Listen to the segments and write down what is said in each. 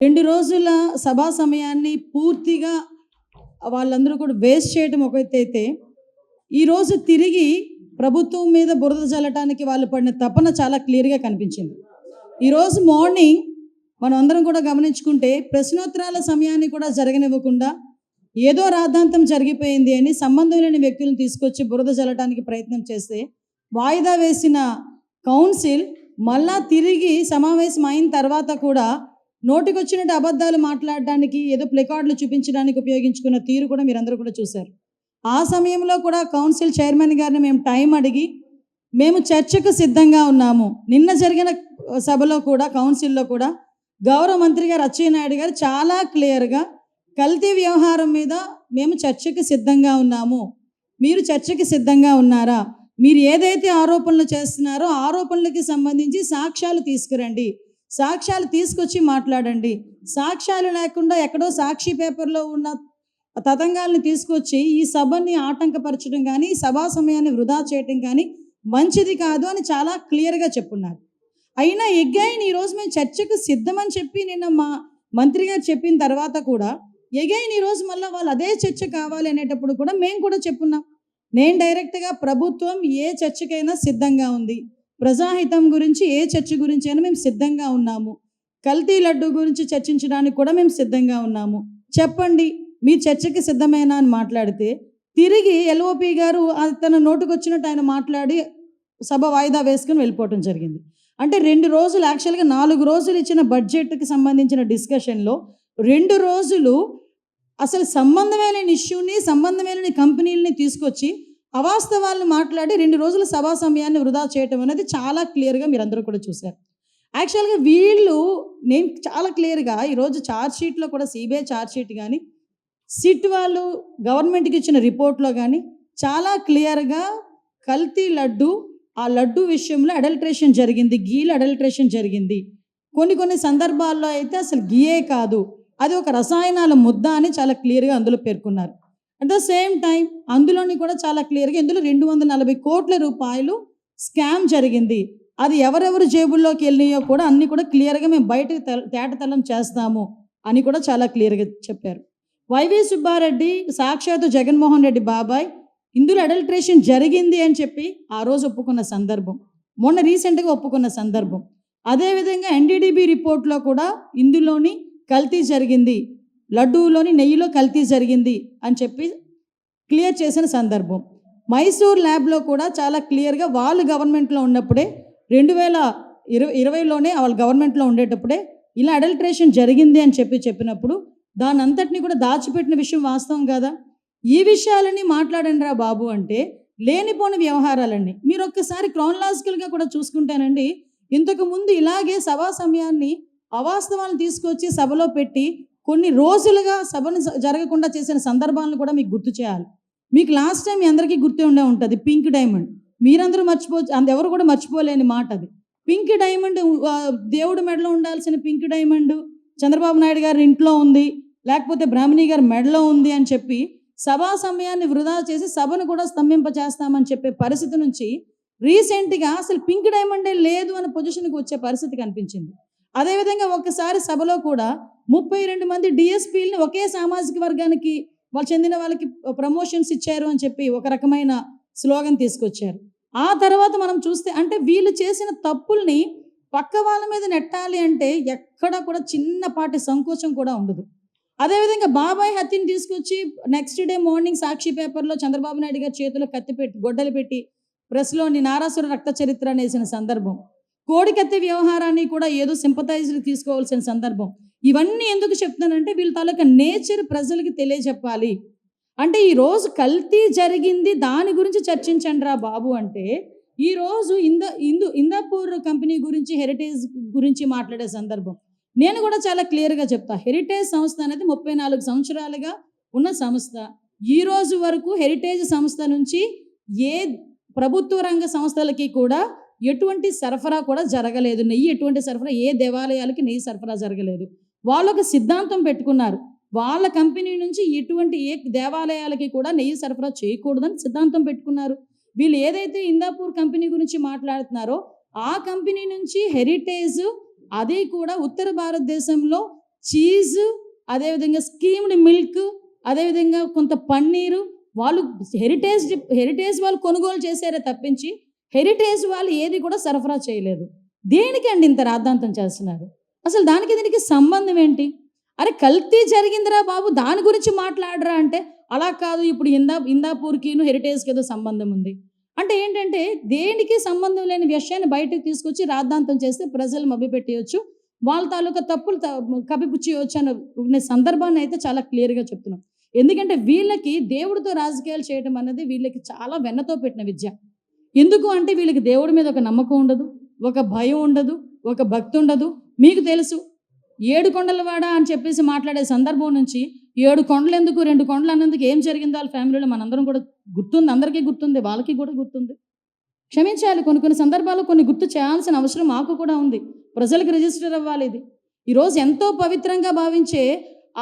2 రోజుల సభా సమయాన్ని పూర్తిగా వాళ్ళందరూ కూడా వేస్ట్ చేయడం ఒక ఎత్తైతే, ఈరోజు తిరిగి ప్రభుత్వం మీద బురద జల్లటానికి వాళ్ళు పడిన తపన చాలా క్లియర్‌గా కనిపించింది. ఈరోజు మార్నింగ్ మనం అందరం కూడా గమనించుకుంటే ప్రశ్నోత్తరాల సమయాన్ని కూడా జరగనివ్వకుండా ఏదో రాద్ధాంతం జరిగిపోయింది అని సంబంధం లేని వ్యక్తులను తీసుకొచ్చి బురద జల్లటానికి ప్రయత్నం చేస్తే, వాయిదా వేసిన కౌన్సిల్ మళ్ళా తిరిగి సమావేశం అయిన తర్వాత కూడా నోటికొచ్చినట్టు అబద్ధాలు మాట్లాడడానికి ఏదో ప్లకార్డులు చూపించడానికి ఉపయోగించుకున్న తీరు కూడా మీరందరూ కూడా చూశారు. ఆ సమయంలో కూడా కౌన్సిల్ చైర్మన్ గారిని మేము టైం అడిగి మేము చర్చకు సిద్ధంగా ఉన్నాము. నిన్న జరిగిన సభలో కూడా కౌన్సిల్లో కూడా గౌరవ మంత్రి గారు అచ్చెన్నాయుడు గారు చాలా క్లియర్గా కల్తీ వ్యవహారం మీద మేము చర్చకి సిద్ధంగా ఉన్నాము, మీరు చర్చకి సిద్ధంగా ఉన్నారా, మీరు ఏదైతే ఆరోపణలు చేస్తున్నారో ఆరోపణలకి సంబంధించి సాక్ష్యాలు తీసుకురండి, సాక్ష్యాలు తీసుకొచ్చి మాట్లాడండి, సాక్ష్యాలు లేకుండా ఎక్కడో సాక్షి పేపర్లో ఉన్న తతంగాల్ని తీసుకొచ్చి ఈ సభని ఆటంకపరచడం కానీ సభా సమయాన్ని వృధా చేయటం కానీ మంచిది కాదు అని చాలా క్లియర్గా చెప్పున్నారు. అయినా ఎగైన్ ఈరోజు మేము చర్చకు సిద్ధమని చెప్పి నిన్న మా మంత్రి గారు చెప్పిన తర్వాత కూడా ఎగైన్ ఈరోజు మళ్ళీ వాళ్ళు అదే చర్చ కావాలి అనేటప్పుడు కూడా మేము కూడా చెప్పున్నాం. నేను డైరెక్ట్గా ప్రభుత్వం ఏ చర్చకైనా సిద్ధంగా ఉంది, ప్రజాహితం గురించి ఏ చర్చ గురించి అయినా మేము సిద్ధంగా ఉన్నాము, కల్తీ లడ్డు గురించి చర్చించడానికి కూడా మేము సిద్ధంగా ఉన్నాము, చెప్పండి మీరు చర్చకి సిద్ధమేనా అని మాట్లాడితే తిరిగి ఎల్ఓపి గారు తన నోటుకొచ్చినట్టు ఆయన మాట్లాడి సభ వాయిదా వేసుకుని వెళ్ళిపోవటం జరిగింది. అంటే 2 రోజులు యాక్చువల్గా 4 రోజులు ఇచ్చిన బడ్జెట్కి సంబంధించిన డిస్కషన్లో 2 రోజులు అసలు సంబంధమైన ఇష్యూని సంబంధమైన కంపెనీలని తీసుకొచ్చి అవాస్తవాలను మాట్లాడి 2 రోజుల సభా సమయాన్ని వృధా చేయటం అనేది చాలా క్లియర్గా మీరందరూ కూడా చూశారు. యాక్చువల్గా నేను చాలా క్లియర్గా ఈరోజు ఛార్జ్షీట్లో కూడా సిబిఐ ఛార్జ్షీట్ కానీ సిట్ వాళ్ళు గవర్నమెంట్కి ఇచ్చిన రిపోర్ట్లో కానీ చాలా క్లియర్గా కల్తీ లడ్డు, ఆ లడ్డు విషయంలో అడల్ట్రేషన్ జరిగింది, గీల అడల్ట్రేషన్ జరిగింది, కొన్ని సందర్భాల్లో అయితే అసలు గీయే కాదు, అది ఒక రసాయనాల ముద్ద అని చాలా క్లియర్గా అందులో పేర్కొన్నారు. అట్ ద సేమ్ టైం అందులోని కూడా చాలా క్లియర్గా ఇందులో 240 కోట్ల రూపాయలు స్కామ్ జరిగింది, అది ఎవరెవరు జేబుల్లోకి వెళ్ళినాయో కూడా అన్నీ కూడా క్లియర్గా మేము బయటకు తేటతెల్లం చేస్తాము అని కూడా చాలా క్లియర్గా చెప్పారు. వైవి సుబ్బారెడ్డి సాక్షాత్తు జగన్మోహన్ రెడ్డి బాబాయ్ ఇందులో అడల్ట్రేషన్ జరిగింది అని చెప్పి ఆ రోజు ఒప్పుకున్న సందర్భం, మొన్న రీసెంట్గా ఒప్పుకున్న సందర్భం. అదేవిధంగా ఎన్డీడీబీ రిపోర్ట్లో కూడా ఇందులోని కల్తీ జరిగింది, లడ్డూలోని నెయ్యిలో కల్తీ జరిగింది అని చెప్పి క్లియర్ చేసిన సందర్భం. మైసూర్ ల్యాబ్లో కూడా చాలా క్లియర్గా వాళ్ళు గవర్నమెంట్లో ఉన్నప్పుడే 2020లోనే వాళ్ళు గవర్నమెంట్లో ఉండేటప్పుడే ఇలా అడల్ట్రేషన్ జరిగింది అని చెప్పినప్పుడు దాని అంతటిని కూడా దాచిపెట్టిన విషయం వాస్తవం కదా. ఈ విషయాలన్నీ మాట్లాడండి రా బాబు అంటే లేనిపోని వ్యవహారాలన్నీ మీరు ఒక్కసారి క్రానలాజికల్గా కూడా చూసుకుంటానండి. ఇంతకుముందు ఇలాగే సభా సమయాన్ని అవాస్తవాలను తీసుకొచ్చి సభలో పెట్టి కొన్ని రోజులుగా సభను జరగకుండా చేసిన సందర్భాలను కూడా మీకు గుర్తు చేయాలి. మీకు లాస్ట్ టైం మీ అందరికీ గుర్తు ఉంటుంది పింక్ డైమండ్, మీరందరూ ఎవరు కూడా మర్చిపోలేని మాట అది. పింక్ డైమండ్, దేవుడి మెడలో ఉండాల్సిన పింక్ డైమండ్ చంద్రబాబు నాయుడు గారి ఇంట్లో ఉంది, లేకపోతే బ్రాహ్మణి గారి మెడలో ఉంది అని చెప్పి సభా సమయాన్ని వృధా చేసి సభను కూడా స్తంభింపచేస్తామని చెప్పే పరిస్థితి నుంచి రీసెంట్గా అసలు పింక్ డైమండే లేదు అనే పొజిషన్కి వచ్చే పరిస్థితి కనిపించింది. అదేవిధంగా ఒక్కసారి సభలో కూడా 32 మంది డిఎస్పీలని ఒకే సామాజిక వర్గానికి వాళ్ళు చెందిన వాళ్ళకి ప్రమోషన్స్ ఇచ్చారు అని చెప్పి ఒక రకమైన స్లోగన్ తీసుకొచ్చారు. ఆ తర్వాత మనం చూస్తే అంటే వీళ్ళు చేసిన తప్పుల్ని పక్క వాళ్ళ మీద నెట్టాలి అంటే ఎక్కడ కూడా చిన్నపాటి సంకోచం కూడా ఉండదు. అదేవిధంగా బాబాయ్ హత్యని తీసుకొచ్చి నెక్స్ట్ డే మార్నింగ్ సాక్షి పేపర్లో చంద్రబాబు నాయుడు గారి చేతిలో గొడ్డలు పెట్టి ప్రెస్లోని నారాసుర రక్త చరిత్ర అనేసిన సందర్భం, కోడికత్తి వ్యవహారాన్ని కూడా ఏదో సింపథైజర్లు తీసుకోవాల్సిన సందర్భం. ఇవన్నీ ఎందుకు చెప్తున్నానంటే వీళ్ళ తాలూకా నేచర్ ప్రజలకి తెలియజెప్పాలి. అంటే ఈరోజు కల్తీ జరిగింది దాని గురించి చర్చించండి రా బాబు అంటే ఈరోజు ఇందాపూర్ కంపెనీ గురించి హెరిటేజ్ గురించి మాట్లాడే సందర్భం నేను కూడా చాలా క్లియర్గా చెప్తా. హెరిటేజ్ సంస్థ అనేది 34 సంవత్సరాలుగా ఉన్న సంస్థ. ఈ రోజు వరకు హెరిటేజ్ సంస్థ నుంచి ఏ ప్రభుత్వ రంగ సంస్థలకి కూడా ఎటువంటి సరఫరా కూడా జరగలేదు. నెయ్యి ఎటువంటి సరఫరా, ఏ దేవాలయాలకి నెయ్యి సరఫరా జరగలేదు. వాళ్ళు ఒక సిద్ధాంతం పెట్టుకున్నారు, వాళ్ళ కంపెనీ నుంచి ఏ దేవాలయాలకి కూడా నెయ్యి సరఫరా చేయకూడదని సిద్ధాంతం పెట్టుకున్నారు. వీళ్ళు ఏదైతే ఇందాపూర్ కంపెనీ గురించి మాట్లాడుతున్నారో ఆ కంపెనీ నుంచి హెరిటేజ్ అది కూడా ఉత్తర భారతదేశంలో చీజు, అదేవిధంగా స్కీమ్డ్ మిల్క్, అదేవిధంగా కొంత పన్నీరు వాళ్ళు హెరిటేజ్ వాళ్ళు కొనుగోలు చేశారే తప్పించి హెరిటేజ్ వాళ్ళు ఏది కూడా సరఫరా చేయలేదు. దేనికండి ఇంత రాద్ధాంతం చేస్తున్నారు? అసలు దానికి దీనికి సంబంధం ఏంటి? అరే కల్తీ జరిగిందిరా బాబు, దాని గురించి మాట్లాడరా అంటే అలా కాదు, ఇప్పుడు ఇందాపూర్కిను హెరిటేజ్కి ఏదో సంబంధం ఉంది అంటే ఏంటంటే దేనికి సంబంధం లేని విషయాన్ని బయటకు తీసుకొచ్చి రాద్ధాంతం చేస్తే ప్రజలు మభ్యపెట్టేయచ్చు, వాళ్ళ తాలూకా తప్పులు కప్పిపుచ్చేయచ్చు అనే సందర్భాన్ని అయితే చాలా క్లియర్గా చెప్తున్నాం. ఎందుకంటే వీళ్ళకి దేవుడితో రాజకీయాలు చేయడం అనేది వీళ్ళకి చాలా వెన్నతో పెట్టిన విద్య. ఎందుకు అంటే వీళ్ళకి దేవుడి మీద ఒక నమ్మకం ఉండదు, ఒక భయం ఉండదు, ఒక భక్తి ఉండదు. మీకు తెలుసు 7 కొండలవాడ అని చెప్పేసి మాట్లాడే సందర్భం నుంచి 7 కొండలు ఎందుకు 2 కొండలు అన్నందుకు ఏం జరిగిందో వాళ్ళ ఫ్యామిలీలో మనందరం కూడా గుర్తుంది, అందరికీ గుర్తుంది, వాళ్ళకి కూడా గుర్తుంది. క్షమించాలి, కొన్ని సందర్భాల్లో కొన్ని గుర్తు చేయాల్సిన అవసరం మాకు కూడా ఉంది. ప్రజలకు రిజిస్టర్ అవ్వాలి. ఇది ఈరోజు ఎంతో పవిత్రంగా భావించే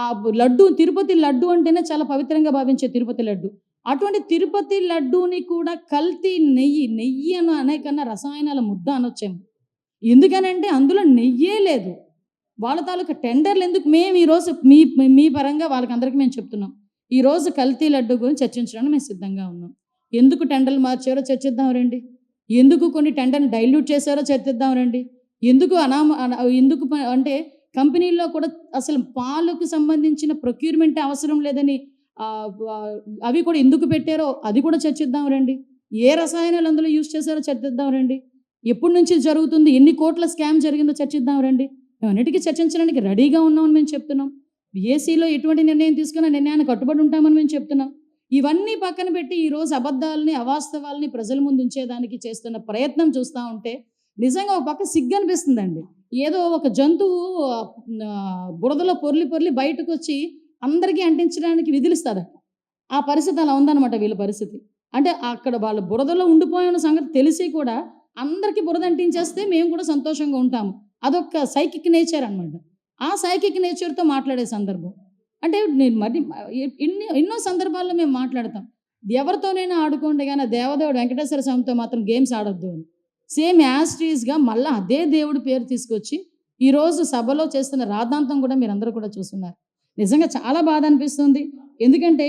ఆ లడ్డు, తిరుపతి లడ్డు అంటేనే చాలా పవిత్రంగా భావించే తిరుపతి లడ్డు, అటువంటి తిరుపతి లడ్డూని కూడా కల్తీ నెయ్యి అనే కన్నా రసాయనాల ముద్ద అనొచ్చేమో. ఎందుకనంటే అందులో నెయ్యే లేదు. వాళ్ళ తాలూకా టెండర్లు ఎందుకు? మేము ఈరోజు మీ పరంగా వాళ్ళకి అందరికీ మేము చెప్తున్నాం, ఈరోజు కల్తీ లడ్డు గురించి చర్చించడానికి మేము సిద్ధంగా ఉన్నాం. ఎందుకు టెండర్లు మార్చారో చర్చిద్దాం రండి, ఎందుకు కొన్ని టెండర్ని డైల్యూట్ చేశారో చర్చిద్దాం రండి, ఎందుకు అంటే కంపెనీల్లో కూడా అసలు పాలకు సంబంధించిన ప్రొక్యూర్మెంట్ అవసరం లేదని అవి కూడా ఎందుకు పెట్టారో అది కూడా చర్చిద్దాం రండి. ఏ రసాయనాలు అందులో యూజ్ చేశారో చర్చిద్దాం రండి. ఎప్పటి నుంచి జరుగుతుంది, ఎన్ని కోట్ల స్కామ్ జరిగిందో చర్చిద్దాం రండి. మేము అన్నిటికీ చర్చించడానికి రెడీగా ఉన్నామని మేము చెప్తున్నాం. ఏసీలో ఎటువంటి నిర్ణయం తీసుకున్నా నిర్ణయాన్ని కట్టుబడి ఉంటామని మేము చెప్తున్నాం. ఇవన్నీ పక్కన పెట్టి ఈరోజు అబద్ధాలని, అవాస్తవాలని ప్రజల ముందు ఉంచేదానికి చేస్తున్న ప్రయత్నం చూస్తూ ఉంటే నిజంగా ఒక పక్క సిగ్గు అనిపిస్తుందండి. ఏదో ఒక జంతువు బురదలో పొర్లి బయటకు వచ్చి అందరికీ అంటించడానికి విధులిస్తుందట. ఆ పరిస్థితి అలా ఉందన్నమాట వీళ్ళ పరిస్థితి. అంటే అక్కడ వాళ్ళ బురదలో ఉండిపోయిన సంగతి తెలిసి కూడా అందరికీ బురద అంటించేస్తే మేము కూడా సంతోషంగా ఉంటాము. అదొక సైకిక్ నేచర్ అనమాట. ఆ సైకిక్ నేచర్తో మాట్లాడే సందర్భం అంటే నేను మరి ఎన్నో సందర్భాల్లో మేము మాట్లాడతాం, ఎవరితోనైనా ఆడుకోండి కానీ దేవదేవుడు వెంకటేశ్వర స్వామితో మాత్రం గేమ్స్ ఆడొద్దు అని. సేమ్ యాస్ట్రీస్గా మళ్ళీ అదే దేవుడి పేరు తీసుకొచ్చి ఈరోజు సభలో చేస్తున్న రాద్ధాంతం కూడా మీరందరూ కూడా చూస్తున్నారు. నిజంగా చాలా బాధ అనిపిస్తుంది. ఎందుకంటే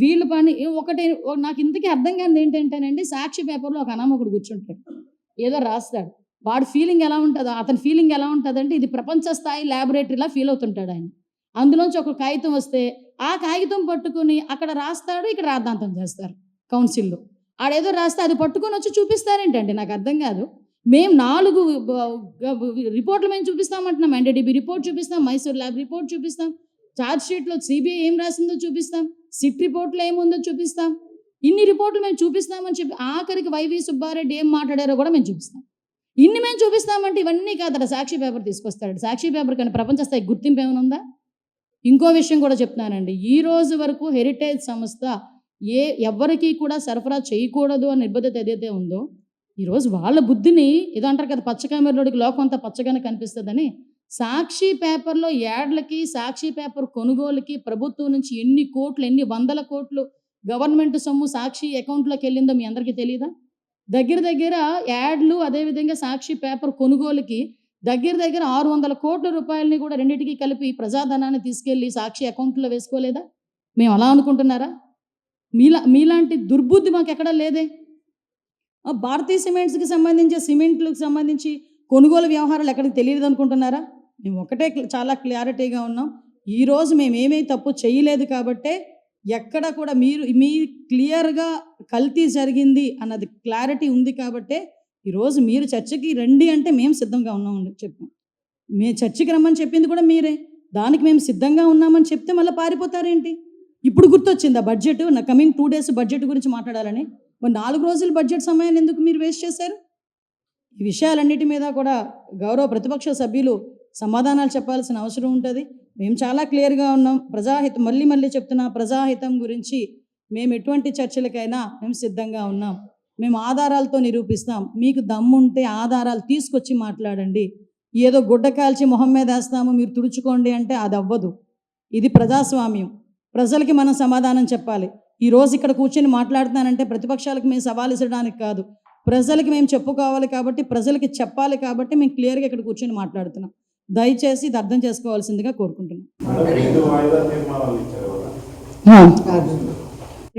వీళ్ళ పని ఒకటి నాకు ఇంతకీ అర్థం కానిది ఏంటంటేనండి, సాక్షి పేపర్లో ఒక అనామకుడు కూర్చుంటాడు, ఏదో రాస్తాడు, వాడి ఫీలింగ్ ఎలా ఉంటుందో అతని ఫీలింగ్ ఎలా ఉంటుందంటే ఇది ప్రపంచ స్థాయి ల్యాబొరేటరీలా ఫీల్ అవుతుంటాడు ఆయన. అందులోంచి ఒక కాగితం వస్తే ఆ కాగితం పట్టుకుని అక్కడ రాస్తాడు, ఇక్కడ రాద్ధాంతం చేస్తారు కౌన్సిల్లో. ఆడేదో రాస్తే అది పట్టుకొని వచ్చి చూపిస్తారేంటండి, నాకు అర్థం కాదు. మేము 4 రిపోర్ట్లు మేము చూపిస్తామంటున్నాం. ఎన్డీడీబీ రిపోర్ట్ చూపిస్తాం, మైసూర్ ల్యాబ్ రిపోర్ట్ చూపిస్తాం, ఛార్జ్ షీట్లో సిబిఐ ఏం రాసిందో చూపిస్తాం, సిట్ రిపోర్ట్లో ఏముందో చూపిస్తాం. ఇన్ని రిపోర్ట్లు మేము చూపిస్తామని చెప్పి ఆఖరికి వైవి సుబ్బారెడ్డి ఏం మాట్లాడారో కూడా మేము చూపిస్తాం. ఇన్ని మేము చూపిస్తామంటే ఇవన్నీ కాదట సాక్షి పేపర్ తీసుకొస్తాడు. సాక్షి పేపర్ కానీ ప్రపంచ స్థాయి గుర్తింపు ఏమైనా ఉందా? ఇంకో విషయం కూడా చెప్తున్నానండి, ఈ రోజు వరకు హెరిటేజ్ సంస్థ ఎవరికి కూడా సరఫరా చేయకూడదు అని నిబద్ధత ఏదైతే ఉందో, ఈరోజు వాళ్ళ బుద్ధిని ఏదో అంటారు కదా, పచ్చకామెరలోడికి లోకం అంతా పచ్చగానే కనిపిస్తుందని సాక్షి పేపర్లో యాడ్లకి, సాక్షి పేపర్ కొనుగోలుకి ప్రభుత్వం నుంచి ఎన్ని వందల కోట్లు గవర్నమెంట్ సొమ్ము సాక్షి అకౌంట్లోకి వెళ్ళిందో మీ అందరికీ తెలియదా? దగ్గర యాడ్లు, అదేవిధంగా సాక్షి పేపర్ కొనుగోలుకి దగ్గర 600 కోట్ల రూపాయలని కూడా రెండింటికి కలిపి ప్రజాధనాన్ని తీసుకెళ్ళి సాక్షి అకౌంట్లో వేసుకోలేదా? మేము అలా అనుకుంటున్నారా? మీలాంటి దుర్బుద్ధి మాకు ఎక్కడా లేదే. భారతీయ సిమెంట్స్కి సిమెంట్లకు సంబంధించి కొనుగోలు వ్యవహారాలు ఎక్కడికి తెలియదు అనుకుంటున్నారా? మేము ఒకటే చాలా క్లారిటీగా ఉన్నాం, ఈరోజు మేము ఏమీ తప్పు చేయలేదు కాబట్టే ఎక్కడ కూడా మీ క్లియర్గా కల్తీ జరిగింది అన్నది క్లారిటీ ఉంది కాబట్టే ఈరోజు మీరు చర్చకి రండి అంటే మేము సిద్ధంగా ఉన్నామని చెప్పాం. మేము చర్చకి రమ్మని చెప్పింది కూడా మీరే, దానికి మేము సిద్ధంగా ఉన్నామని చెప్తే మళ్ళీ పారిపోతారేంటి? ఇప్పుడు గుర్తొచ్చిందా బడ్జెట్, నా కమింగ్ 2 days బడ్జెట్ గురించి మాట్లాడాలని? మరి 4 రోజులు బడ్జెట్ సమయాన్ని ఎందుకు మీరు వేస్ట్ చేశారు? ఈ విషయాలన్నిటి మీద కూడా గౌరవ ప్రతిపక్ష సభ్యులు సమాధానాలు చెప్పాల్సిన అవసరం ఉంటుంది. మేము చాలా క్లియర్గా ఉన్నాం. ప్రజాహితం మళ్ళీ చెప్తున్నా, ప్రజాహితం గురించి మేము ఎటువంటి చర్చలకైనా మేము సిద్ధంగా ఉన్నాం. మేము ఆధారాలతో నిరూపిస్తాం. మీకు దమ్ముంటే ఆధారాలు తీసుకొచ్చి మాట్లాడండి. ఏదో గుడ్డ కాల్చి మొహం మీద వేస్తాము మీరు తుడుచుకోండి అంటే అది అవ్వదు. ఇది ప్రజాస్వామ్యం, ప్రజలకి మనం సమాధానం చెప్పాలి. ఈరోజు ఇక్కడ కూర్చొని మాట్లాడుతున్నానంటే ప్రతిపక్షాలకు మేము సవాల్ ఇచ్చడానికి కాదు, ప్రజలకి మేము చెప్పుకోవాలి కాబట్టి, ప్రజలకి చెప్పాలి కాబట్టి మేము క్లియర్గా ఇక్కడ కూర్చొని మాట్లాడుతున్నాం. దయచేసి ఇది అర్థం చేసుకోవాల్సిందిగా కోరుకుంటున్నాను. మేడం, 2 వాయిదా తీర్మానాలు ఇచ్చారు కదా.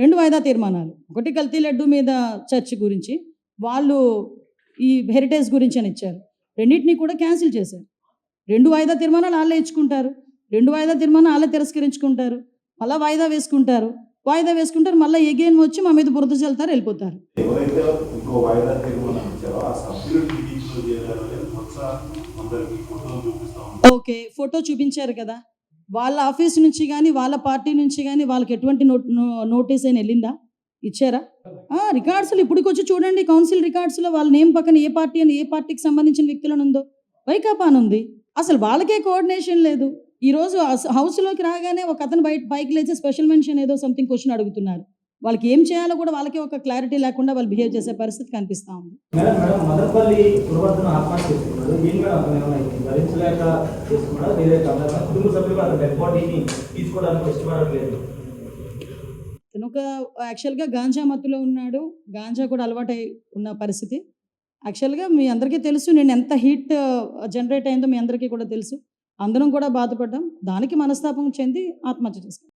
రెండు వాయిదా తీర్మానాలు, ఒకటి కల్తీ లడ్డు మీద చర్చ గురించి, వాళ్ళు ఈ హెరిటేజ్ గురించి అని ఇచ్చారు. రెండింటినీ కూడా క్యాన్సిల్ చేశారు. 2 వాయిదా తీర్మానాలు వాళ్ళే ఇచ్చుకుంటారు, 2 వాయిదా తీర్మానాలు వాళ్ళే తిరస్కరించుకుంటారు, మళ్ళీ వాయిదా వేసుకుంటారు, మళ్ళీ ఎగైన్ వచ్చి మా మీద బురద చల్లుతారు, వెళ్ళిపోతారు. ఎవరైతే ఇంకో వాయిదా తీర్మానం ఇచ్చారో ఆ సభ్యులు టీడీపీలో చేరారు అని బహుశా అందరికీ ఫోటోలు చూపిస్తా ఉంటారు. ఓకే, ఫోటో చూపించారు కదా, వాళ్ళ ఆఫీస్ నుంచి కానీ వాళ్ళ పార్టీ నుంచి కానీ వాళ్ళకి ఎటువంటి నోటీస్ అయినా వెళ్ళిందా, ఇచ్చారా? రికార్డ్స్లో ఇప్పటికి వచ్చి చూడండి, కౌన్సిల్ రికార్డ్స్లో వాళ్ళ నేమ్ పక్కన ఏ పార్టీ అని, ఏ పార్టీకి సంబంధించిన వ్యక్తులను ఉందో, వైకాపా అని ఉంది. అసలు వాళ్ళకే కోఆర్డినేషన్ లేదు. ఈరోజు హౌస్లోకి రాగానే ఒక అతను పైకి లేచి స్పెషల్ మెన్షన్ ఏదో సంథింగ్ క్వశ్చన్ అడుగుతున్నారు. వాళ్ళకి ఏం చేయాలో కూడా వాళ్ళకే ఒక క్లారిటీ లేకుండా వాళ్ళు బిహేవ్ చేసే పరిస్థితి కనిపిస్తూ ఉంది. మేడం మదనపల్లి పురవర్తన ఆత్మహత్య చేసుకున్నాడు. దీని మీద అతను ఏమైనా భరించలేక చేసుకున్నాడు, వేరే కుటుంబ సభ్యులు అతను డెడ్ బాడీని తీసుకోవడానికి ఇష్టపడట్లేదు. తను ఒక యాక్చువల్గా గాంజా మత్తులో ఉన్నాడు, గాంజా కూడా అలవాటై ఉన్న పరిస్థితి. యాక్చువల్గా మీ అందరికీ తెలుసు, నేను ఎంత హీట్ జనరేట్ అయిందో మీ అందరికీ కూడా తెలుసు. అందరం కూడా బాధపడ్డాం, దానికి మనస్తాపం చెంది ఆత్మహత్య చేసుకున్నాం.